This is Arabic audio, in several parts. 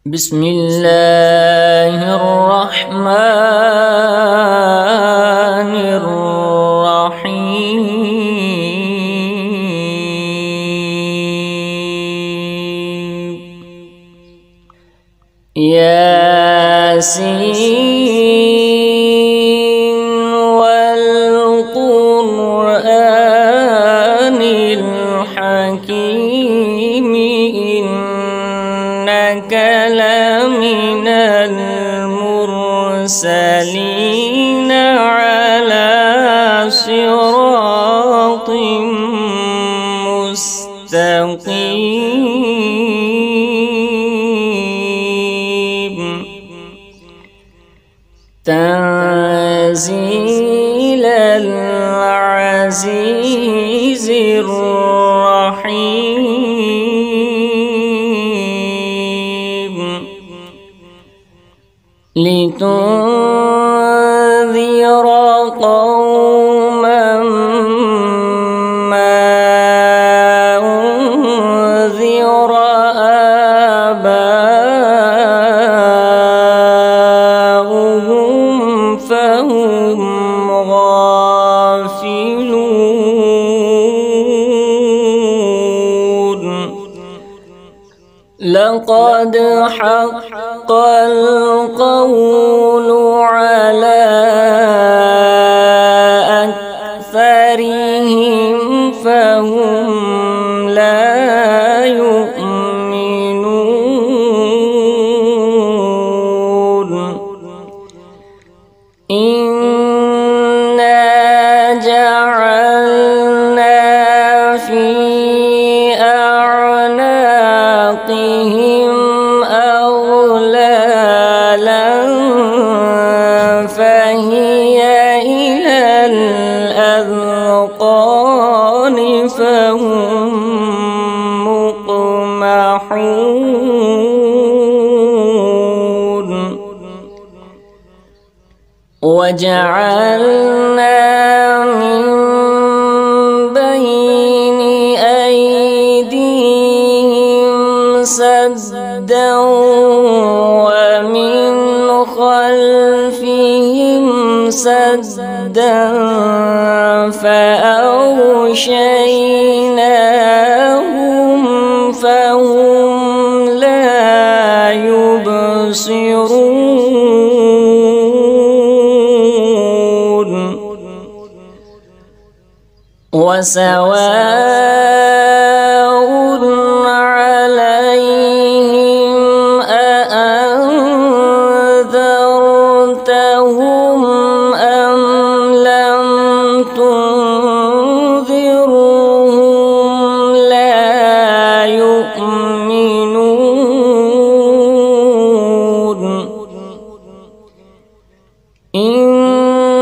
بسم الله الرحمن الرحيم. ياسين والقرآن الحكيم إنك لمن المرسلين على صراط مستقيم. تنزيل العزيز الرحيم. لتنذر قوما ما أنذر آباؤهم فهم غافلون. لقد حق القول على أكثرهم فهم لا يؤمنون. إنا جعلنا في أعناقهم أغلالا فهي إلى الأذقان فهم مقمحون. وجعلنا من بين أيديهم سدا ومن خلفهم سدا فأغشيناهم فهم لا يبصرون. وسواء عليهم أأنذرتهم أم لم تنذرهم لا يؤمنون. إنما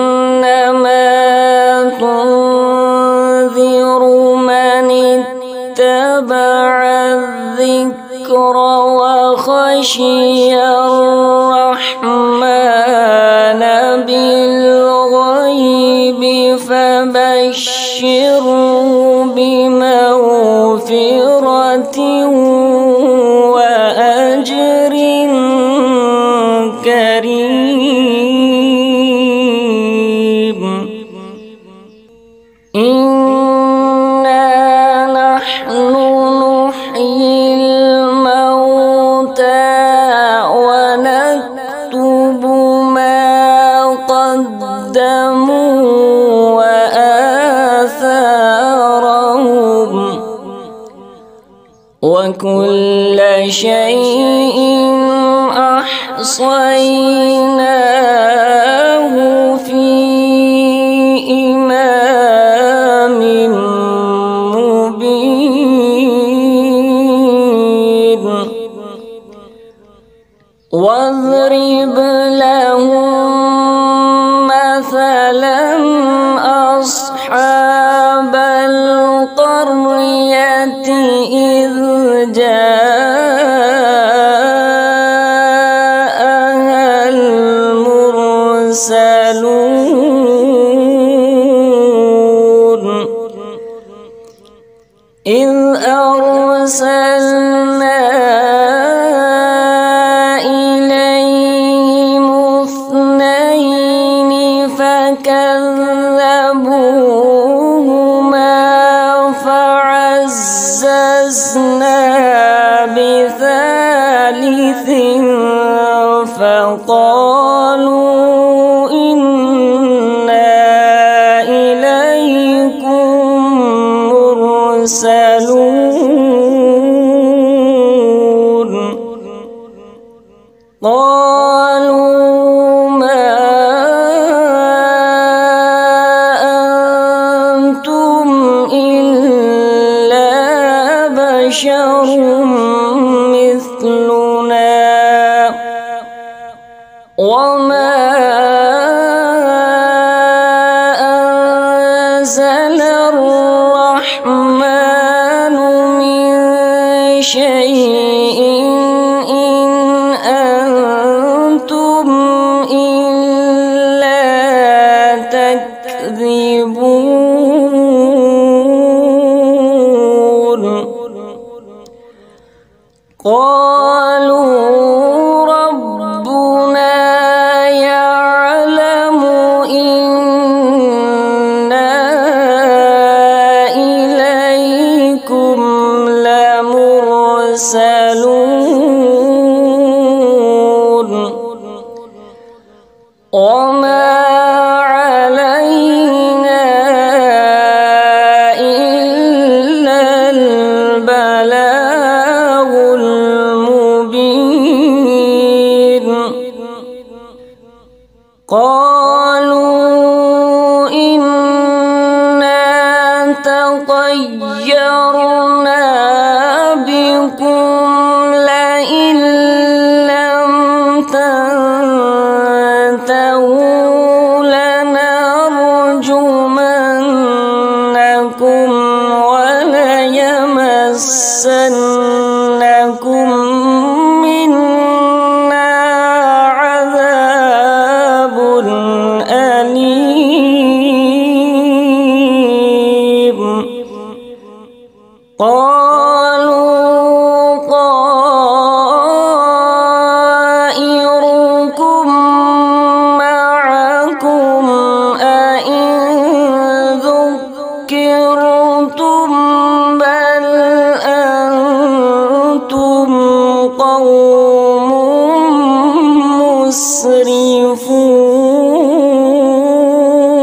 تنذر من اتبع الذكر وخشي الرحمن بالغيب فبشره بمغفرة وأجر كريم. إنا نحن نحيي الموتى ونكتب ما قدموا وآثارهم وكل شيء أحصيناه في إمام مبين. واضرب لهم مثلا أصحاب القرية إذ جاءها المرسلون. إذ أرسلنا لسنا بثالث فقالوا إنا إليكم مرسلون قالوا ما أنتم إلا بشر مثلنا وما أنزل الرحمن من شيء إن أنتم إلا تكذبون قالوا ربنا يعلم إنا إليكم لمرسلون وما علينا إلا البلاغ المبين قالوا إنا تطيرنا بكم لئن لم تنتهوا لنرجمنكم وليمسنكم منا عذاب أليم قالوا طائركم معكم أئن ذكرتم بل أنتم قوم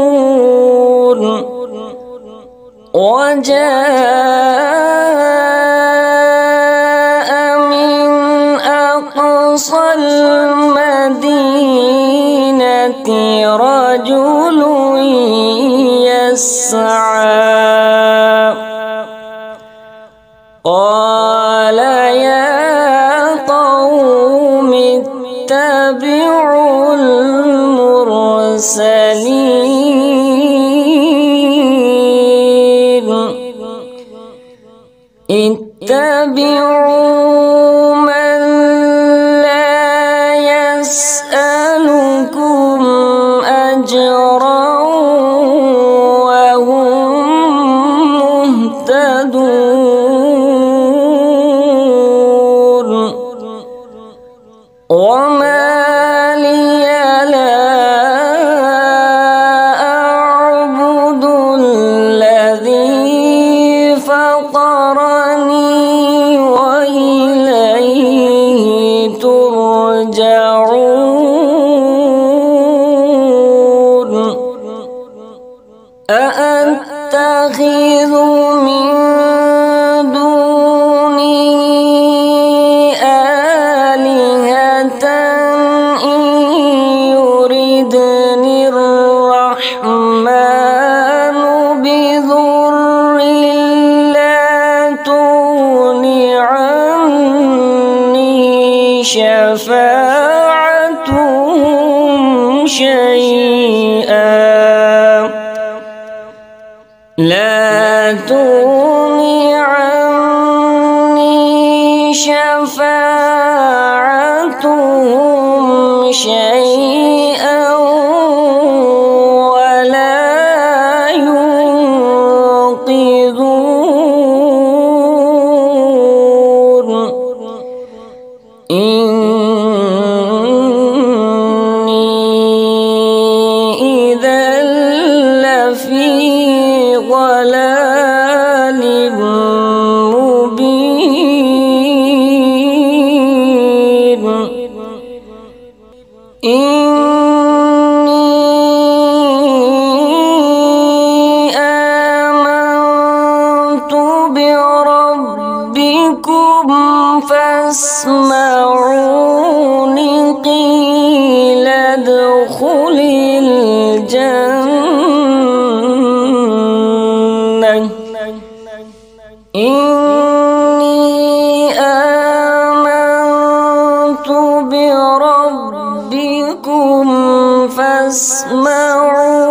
مسرفون وجاء من أقصى المدينة رجل يسعى قال يا قوم اتبعوا المرسلين اتبعوا من لا يسألكم أجرا وهم مهتدون وما لي لا أعبد الذي فطرني وإليه ترجعون أأتخذ من دونه آلهة إن يردني الرحمن بضر لا تغن عني شفاعتهم شيئا لا تغن عني شفاعتهم شيئا ولا ينقذون إني إذا لفي ضلال مبين فاسمعون قيل ادخل الجنة إني آمنت بربكم فاسمعون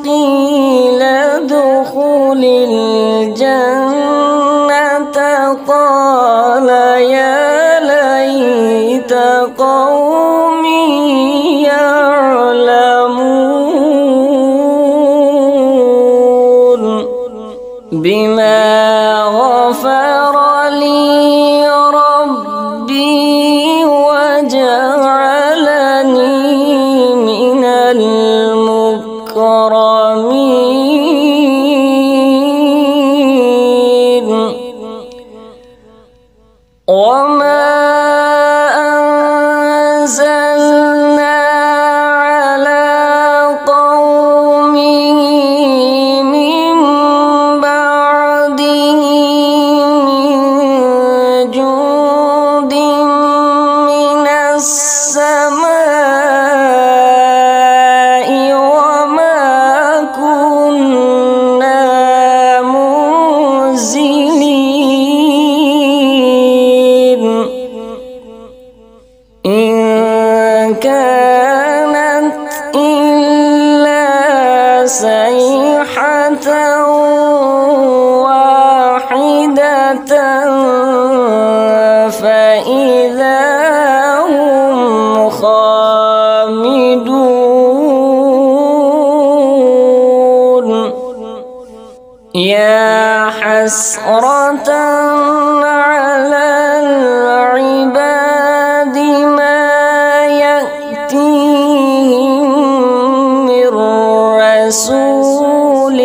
قيل ادخل الجنة قال يا ليت قومي يعلمون بما غفر لي ربي وجعلني من المكرمين وما أنزلنا على قومه من بعده من جند من السماء وما كنا منزلين إن كانت إلا صيحة واحدة فإذا هم خامدون يا حسرة على العباد ما يأتيهم من رسول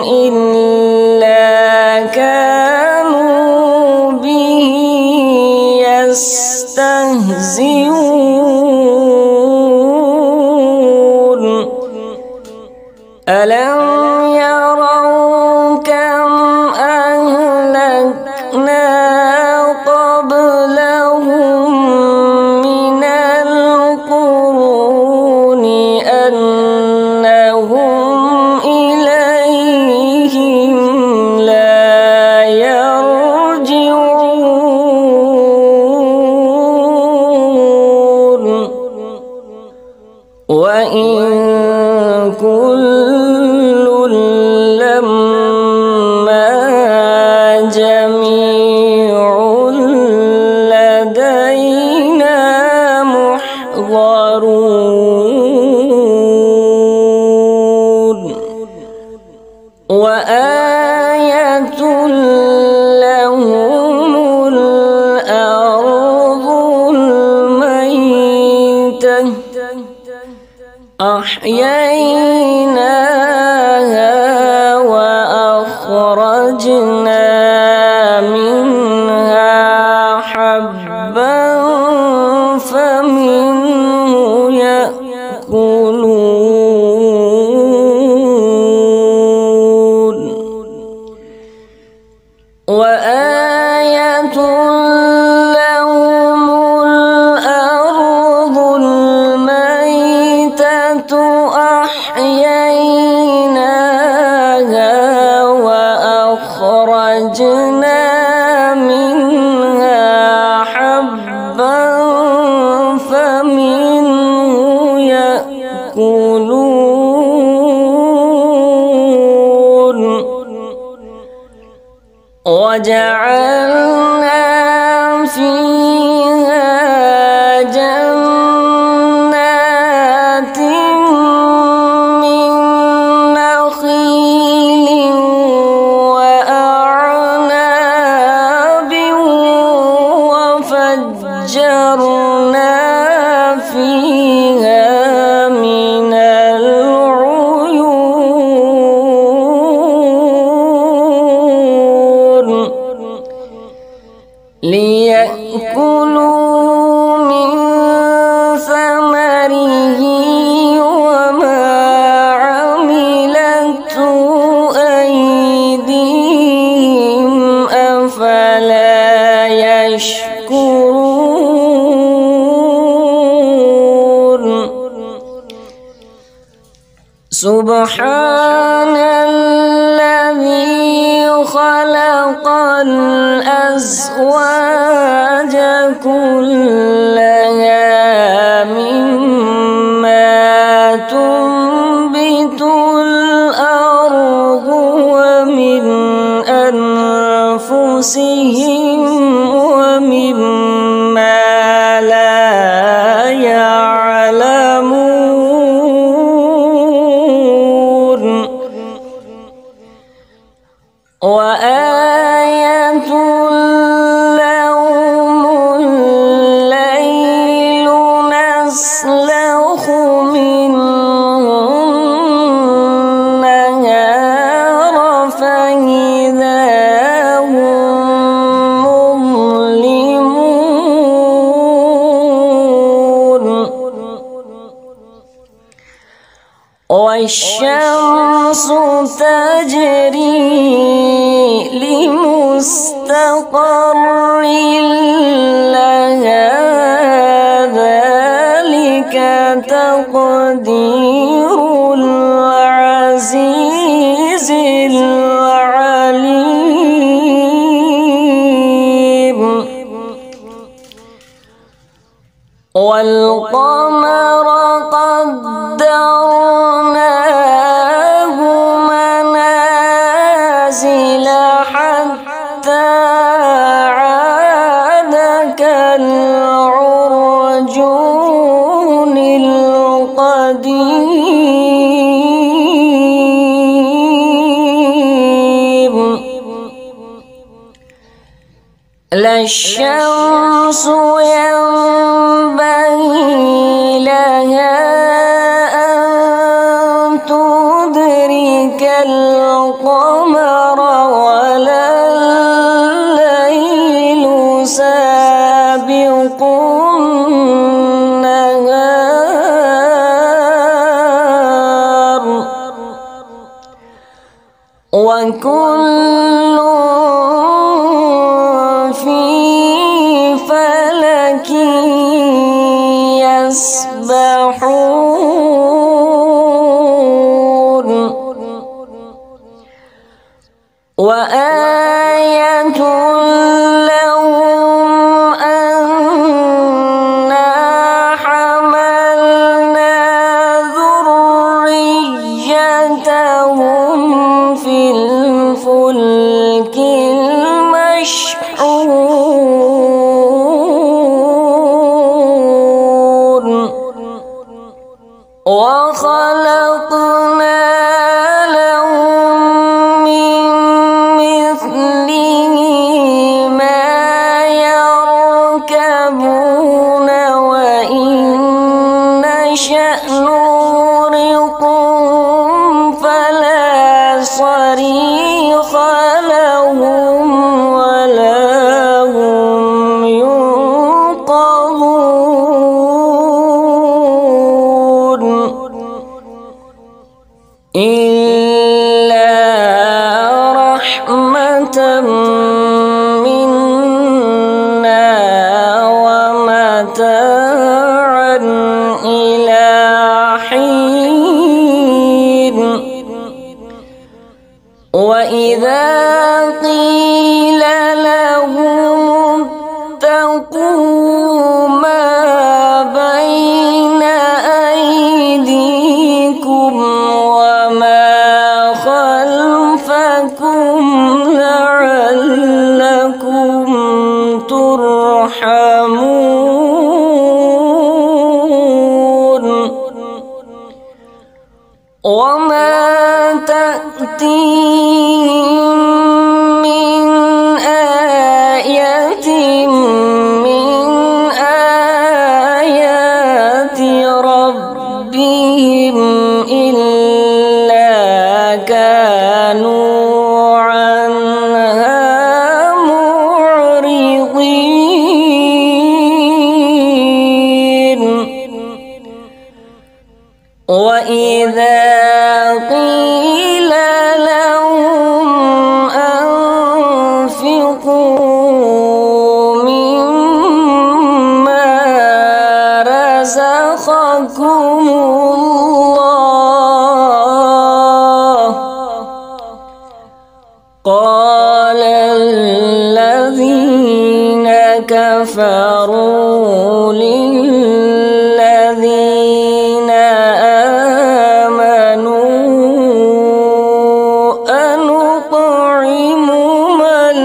إلا كانوا به يستهزئون ألم يروا كم أهلكنا قبلهم من القرون أنهم إليهم لا يرجعون وإن كل لما جميع لدينا محضرون وآية لهم الأرض الميتة أحييناها وأخرجنا منها حبا فمنه يأكلون وآية لهم الأرض الميتة أحييناها وأخرجنا منها حبا فمنه يأكلون وجعلنا فيها جنات من نخيل وأعناب وفجرنا فيها من العيون ليأكلوا من ثمره وما عملته أيديهم أفلا لا يشكرون سبحان الذي خلق الأزواج كلها مما تنبت الأرض ومن أنفسهم ومما لا يعلمون وآية لهم الليل نسلخ منه النهار فإذا هم مظلمون والشمس تجري لمستقر لها ذلك تقدير العزيز العليم والقمر قدرناه منازل حتى عاد كالعرجون القديم لا الشمس ينبغي لها أن تدرك القمر ولا الليل سابق النهار وكل في فلك يسبحون وآية لهم أنا حملنا ذريتهم في الفلك المشحون وخلقنا لهم من مثله ما يركبون وإن نشأ نغرقهم فلا صريخ لهم ولا هم ينقذون إلا رحمة منا ومتاعا إلى حين وإذا قيل لهم اتقوا ما بين أيديكم وما خلفكم لعلكم ترحمون وما تأتيهم من آية من آيات ربهم إلا كانوا عنها معرضين وإذا قيل لهم أنفقوا رزقكم الله. قال الذين كفروا للذين آمنوا أنطعم من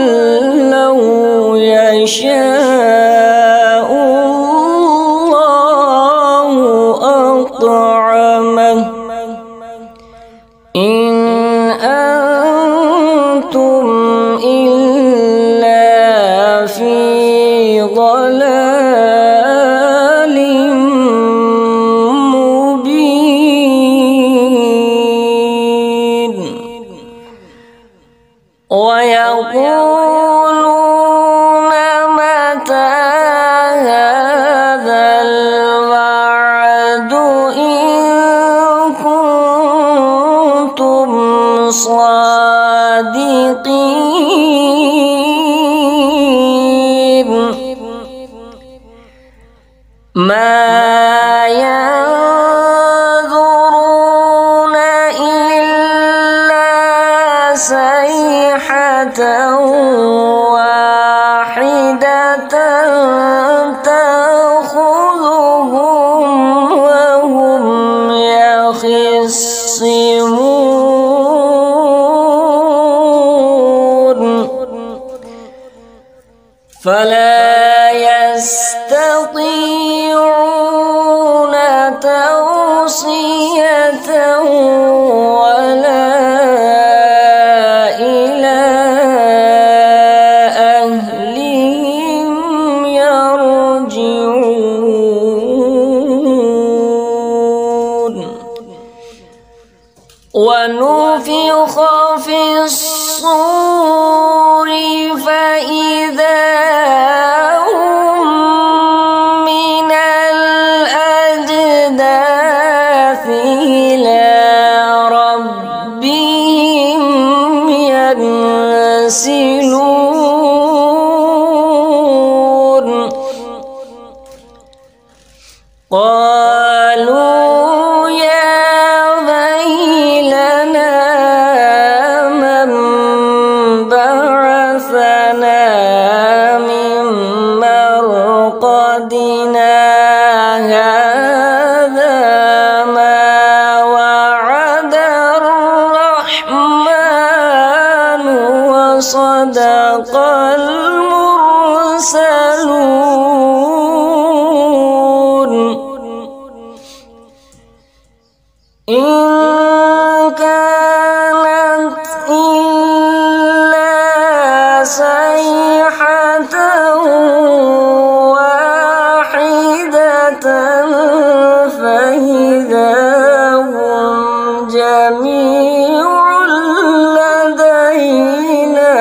لو يشاء الله أطعمه إن أنتم إلا في ضلال مبين. ويقولون متى هذا الوعد إن كنتم صادقين. ما ينظرون إلا صيحة واحدة تأخذهم وهم يخصمون فلا يستطيعون توصية ولا إلى أهلهم يرجعون. ونفخ في الصور فإذا هم من الأجداث إلى ربهم ينسلون. قالوا يا ويلنا من بعثنا من مرقدنا هذا ما وعد الرحمن وصدق المرسلون. إن كانت إلا صيحة واحدة فإذا هم جميع لدينا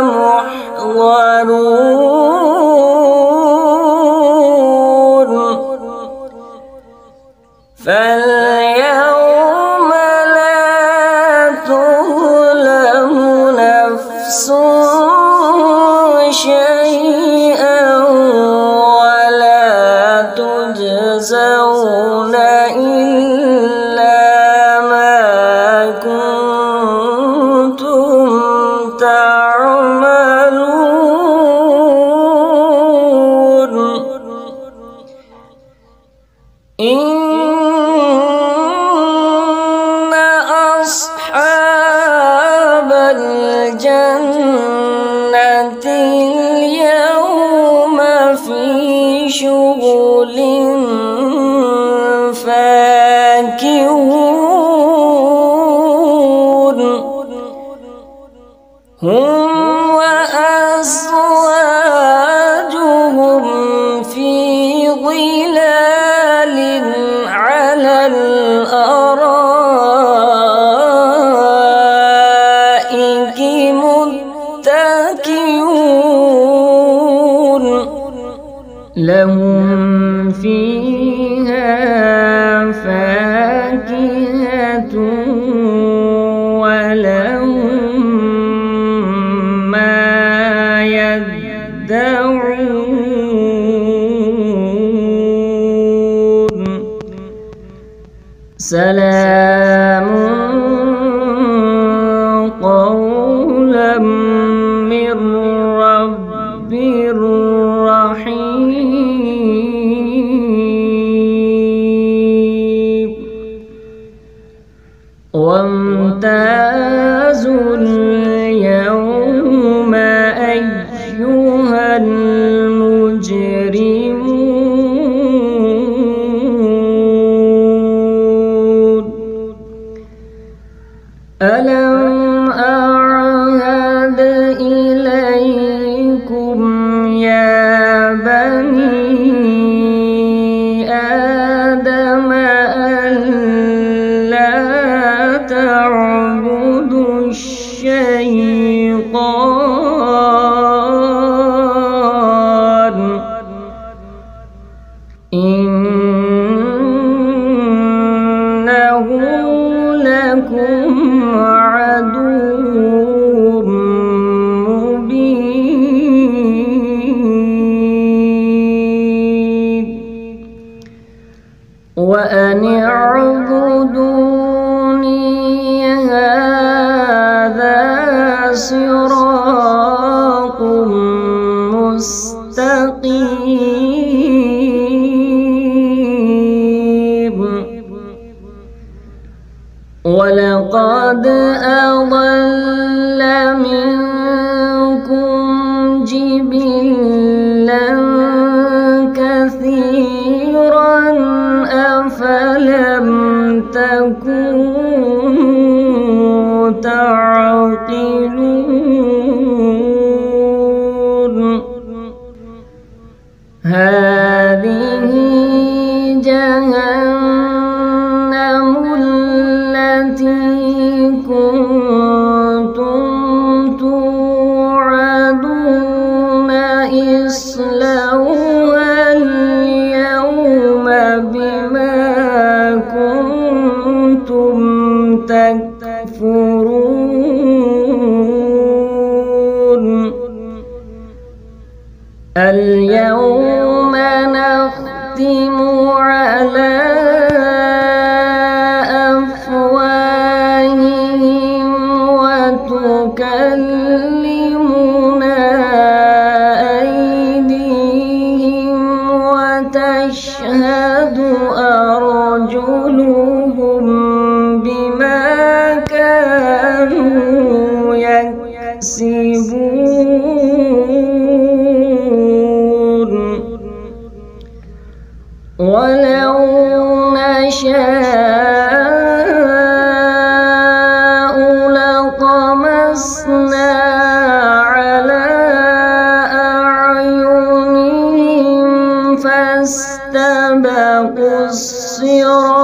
محضرون. فاليوم لا تظلم نفس شيئا ولا تجزون إلا ما كنتم تعملون. إن أصحاب الجنة اليوم في شغل فاكهون. هم وأزواجهم في ظلال على الأرائك متكئون. لهم فيها فاكهة ولهم ما يدعون. سلام قولا من رب رحيم وامتازوا اليوم أيها المجرمون ألم أعهد إليكم يا بني آدم ألا تعبدوا الشيطان إنه لكم عدو مبين وأن اعبدوني هذا صراط مستقيم ولقد أضل منكم جبلا كثيرا أفلم تكونوا تعقلون هذه جهنم التي كنتم توعدون اصلوها اليوم بما كنتم تكفرون اليوم نختم على أفواههم وتكلمنا أيديهم وتشهد أرجلهم بما كانوا يكسبون ولو نشاء لطمسنا على أعينهم فاستبقوا الصراط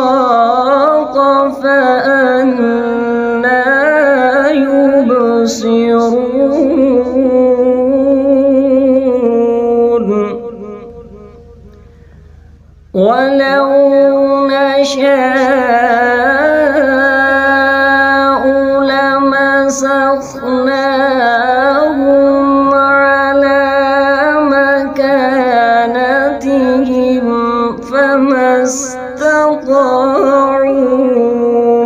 فأنى يبصرون ولو نشاء لمسخناهم على مكانتهم فما استطاعوا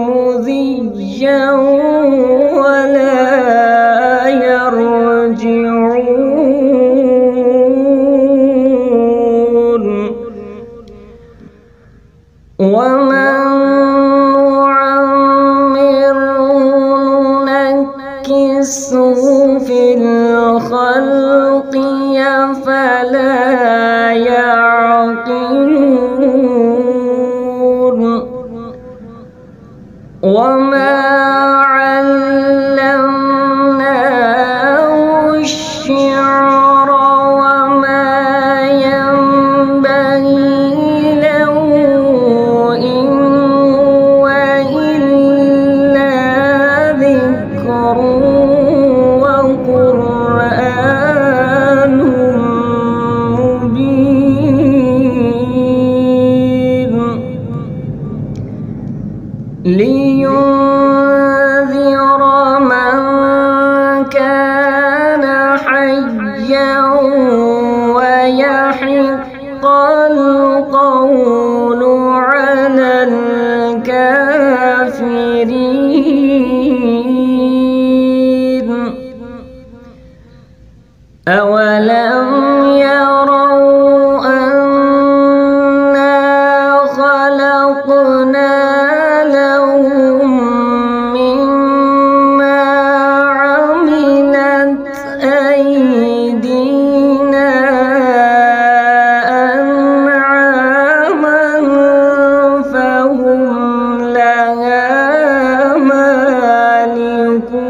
مضيا ولا يرجعون ومن نعمره ننكسه في الخلق أفلا يعقلون وما علمناه الشعر وما ينبغي له إن هو إلا ذكر وقرآن مبين لينذر من كان حيا ويحق القول على الكافرين أولم يروا أنا خلقنا لهم مما عملت أيدينا أنعاما فهم لها مالكون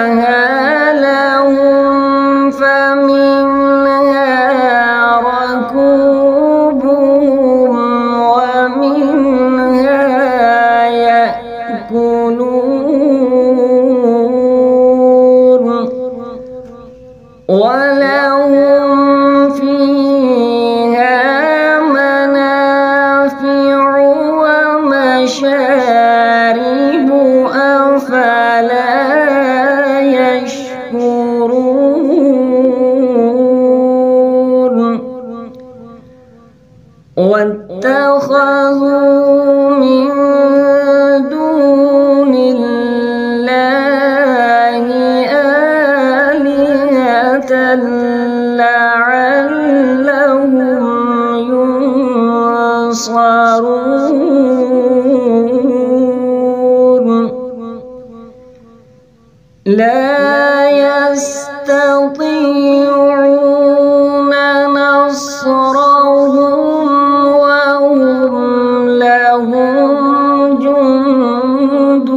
وذللناها لهم فمنها ركوبهم ومنها يأكلون ولهم فيها منافع ومشارب أفلا يشكرون واتخذوا من دون الله آلهة لعلهم ينصرون لا يستطيعون نصرهم وهم لهم جند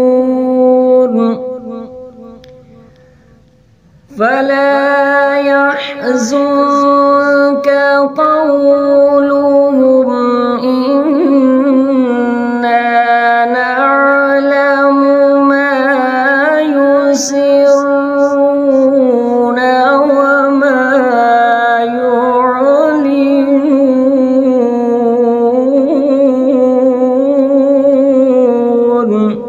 محضرون فلا يحزنك قولهم إنا نعلم ما يسرون وما يعلنون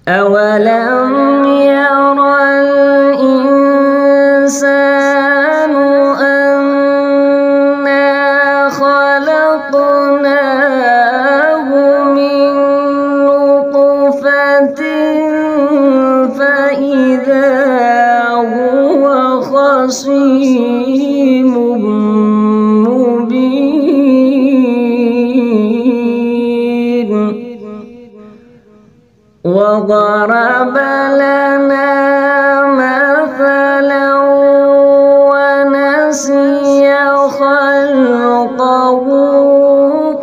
أولم يرى الإنسان أنا خلقناه من نطفة فإذا هو خصيم مبين وضرب لنا مثلا ونسي خلقه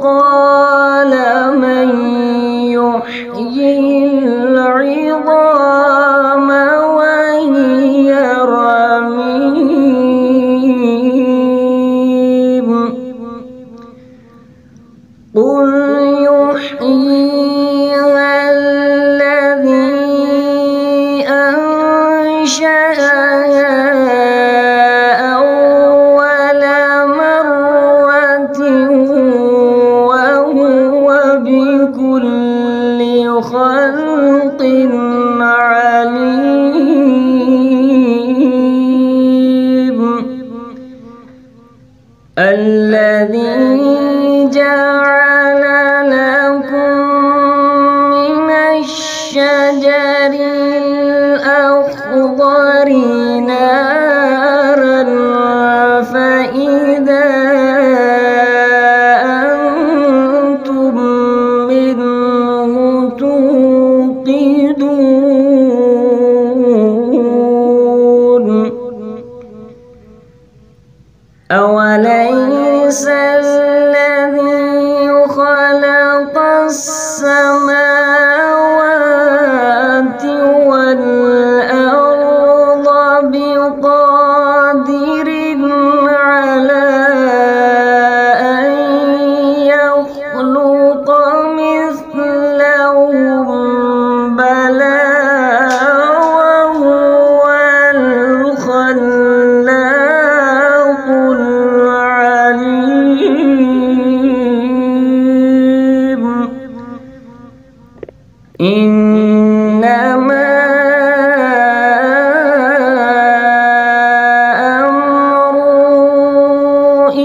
قال من يحيي العظام وهي رميم قل يحييها الذي أنشأها أول مرة وهو بكل خلق عليم الذي جعل لكم من الشجر الأخضر نارا فإذا أنتم منه توقدون أوليس الذي خلق السماوات والأرض بقادر على أن يخلق مثلهم بلى وهو الخلاق العليم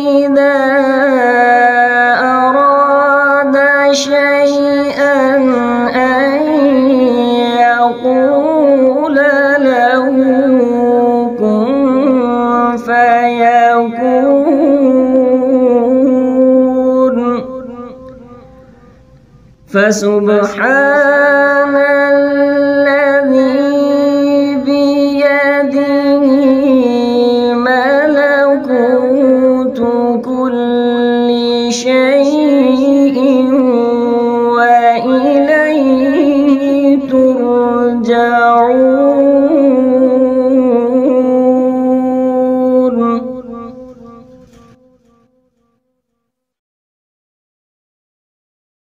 إذا أراد شيئا أن يقول له كن فيكون. فسبحان الذي بيده ملكوت كل شيء